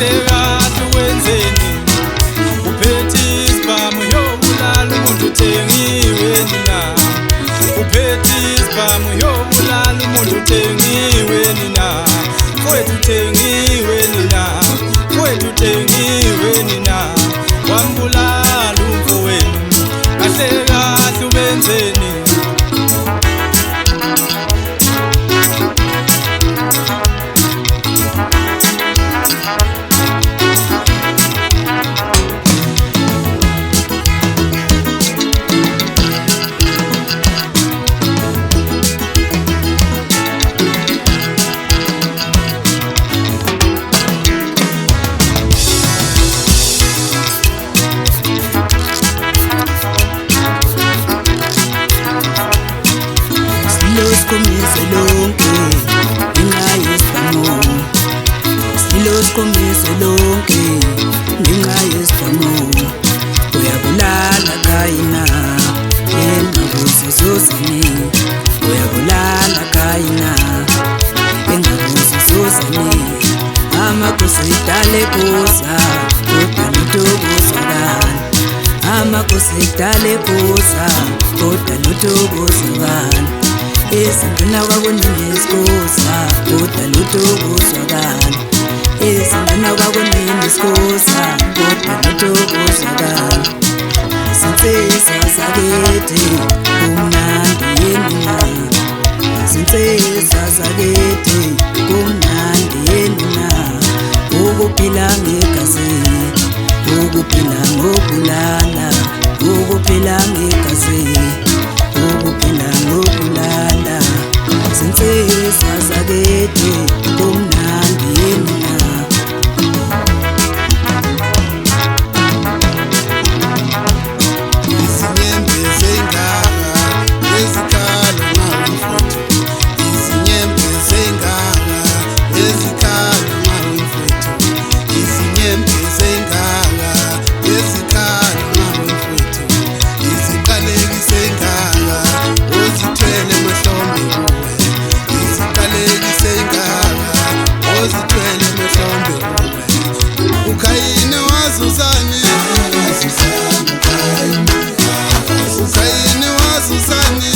kahle kahle wenzeni uphethe isibhamu yobulala umuntu uthengiwe nina uphethe isibhamu yobulala umuntu uthengiwe nina kwethu uthengiwe nina kwethu uthengiwe nina wambulala umfowenu kahle kahle ubenzeni Siloskomise lonke ngenxa yesibhamu Siloskomise lonke ngenxa yesibhamu Uyabulala kayina engabuzi zozani Uyabulala kayina engabuzi zozani Amakosi idale kuza kodwa notobuzakala Amakosi idale kuza kodwa notobuzakala Esingena kwakuneskosa kodwa lutobuzakala Esingena kwakuneskosa kodwa lutobuzakala Sinsesa sakithi kumnandi yenina Sinsesa sakithi kumnandi yenina Ukuphila ngegazi ukuphila ngokubulala ukuphila ngegazi ukuphila ngokubulala Sinsesa sakithi kumnandi yenina Izinyembe zenganga ezikhala ngawumfutho Izinyembe zenganga ezikhala ngawumfutho Izinyembe zenganga ezikhala ngawumfutho Iziqaleki senganga ozithwele emahlombe kuwe Iziqaleki senganga ozithwele emahlombe kuwe Ukhayine wazuzani Ukhayine wazuzani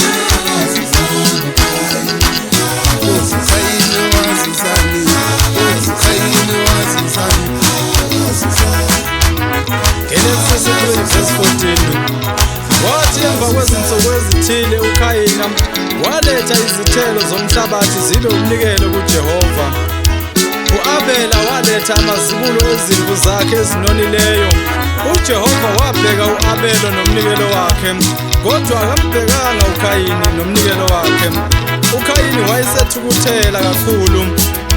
Ukhayine wazuzani Ukhayine wazuzani Genesis 3:14 Wathi emva kwezinsuku ezithile uKhayina waletha izithelo zomhlabathi zibe umnikelo kuJehova uAbela waletha amazibulo ezimvu zakhe ezinonileyo uJehova wabheka uAbela nomnikelo wakhe kodwa akambhekanga uKhayini nomnikelo wakhe uKhayini wayesethukuthela kakhulu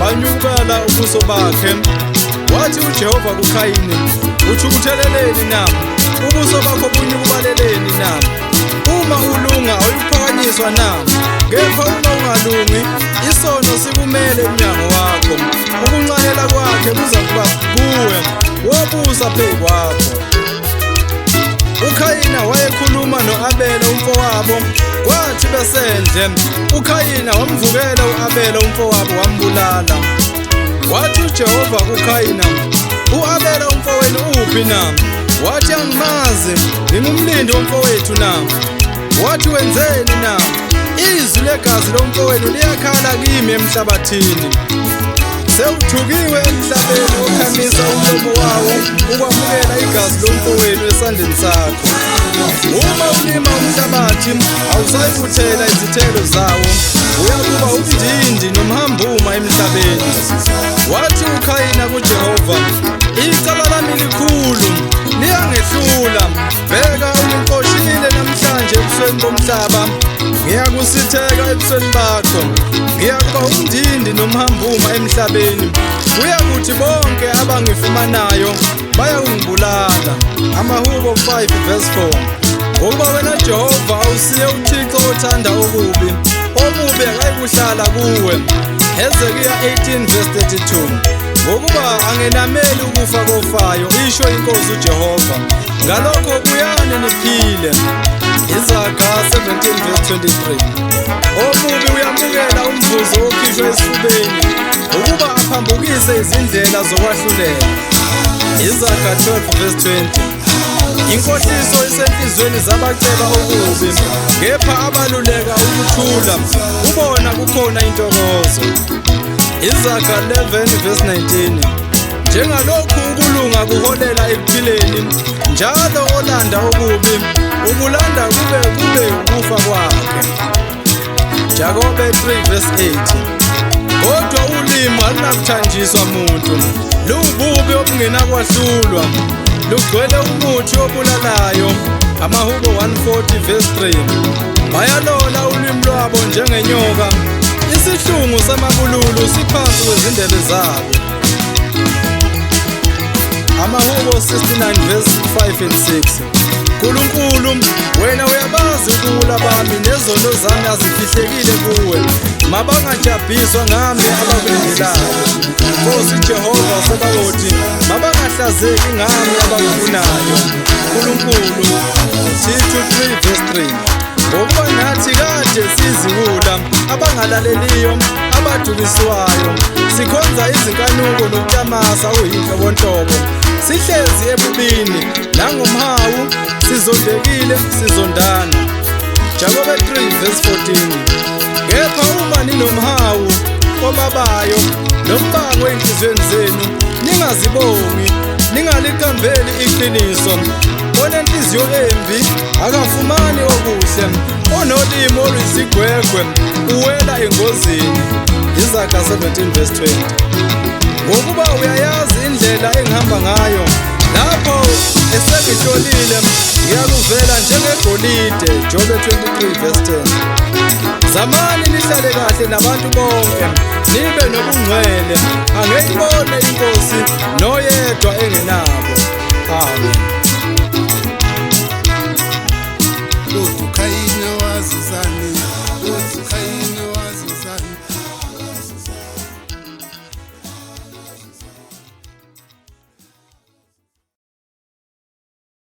banyukela ubuso bakhe wathi uJehova kuKhayini uthukutheleleni na ubuso bakho bunyukubaleleni na uma ulunga awuphakanyiswa na kepha uma ungalungi isono sikumele emnyango wakho ukunxayela kwakhe kuza kuba kuwe wobusa phezu kwakho uKhayina wayekhuluma noAbela umfowabo kwathi besendle uKhayina wamvukela uAbela umfowabo wambulala wathi uJehova kuKhayina uAbela umfowenu uphi na wathi angimazi ngingumlindi womfowethu na wathi wenzeni na izwi legazi lomfowenu liyakhala kimi emhlabathini sewuthukiwe emhlabeni okhamisa umlomo wawo ukwamukela igazi lomfowenu esandleni sakho uma ulima umhlabathi awusayibuthela izithelo zawo uyakuba umndindi nomhambuma emhlabeni wathi uKhayina kuJehova icala lami likhulu liyangehlula bheka ungixoshile namhlanje ebusweni bomhlaba ngiyakusitheka ebusweni bakho ngiyakuba umndindi nomhambuma emhlabeni kuyakuthi bonke abangifumanayo bayangibulala Amahubo 5:4 ngoba wena Jehova awusiye uThixo othanda okubi akayikuhlala kuwe Hezekiya 18:32 ngokuba angenameli ukufa kofayo, isho inkosi uJehova. Ngalokho buyani niphile. Izaga 17:23. Omubi uyamukela umvuzo okhishwa esifubeni, ukuba aphambukise izindlela zokwahlulela. Izaga 12:20. Inkohliso isenhlizweni zabaceba okubi, kepha abaluleka ukuthula ubona kukhona intokozo. Izaga 11:19. Njengalokhu ukulunga kuholela ekuphileni, njalo olanda okubi ukulanda kube ukufa kwakhe. Jakobe 3:8. Kodwa ulimi alunakuthanjiswa muntu, lububi obungenakwahlulwa, lugcwele umuthi obulalayo. Amahubo 140:3. Bayalola ulimi lwabo njengenyoka, isihlungu samabululu siphansi kwezindebe zabo. Amahubo 69:5 and 6. Nkulunkulu, wena uyabazi ubuwula bami, nezono zami azifihlekile kuwe. Mabangajabhiswa ngami abakulindelayo. Nkosi Jehova Sabaothi, mabangahlazeki ngami abakufunayo. Nkulunkulu, Tito 3:3. Ngokuba nathi kade siziwula, abangalaleliyo, abaduliswayo, sikhonza izinkanuko nokutamasa uyinhlobonhlobo, sihlezi ebubini nangomhawu, sizondekile sizondana. Jakobe 3:14. Kepha uma ninomhawu obabayo nombango enhlizweni zenu, ningazibongi, ningaliqambeli iqiniso. Onenhliziyo embi akafumani okuhle, onolimi oluyisigwegwe uwela engozini. Izaga 17:20. Ngokuba uyayazi indlela engihamba ngayo, lapho esengihlolile ngiyakuvela njengegolide. Jobe 23:10. Zamani nihlale kahle nabantu bonke, nibe nobungcwele. Angeyibone inkosi noyedwa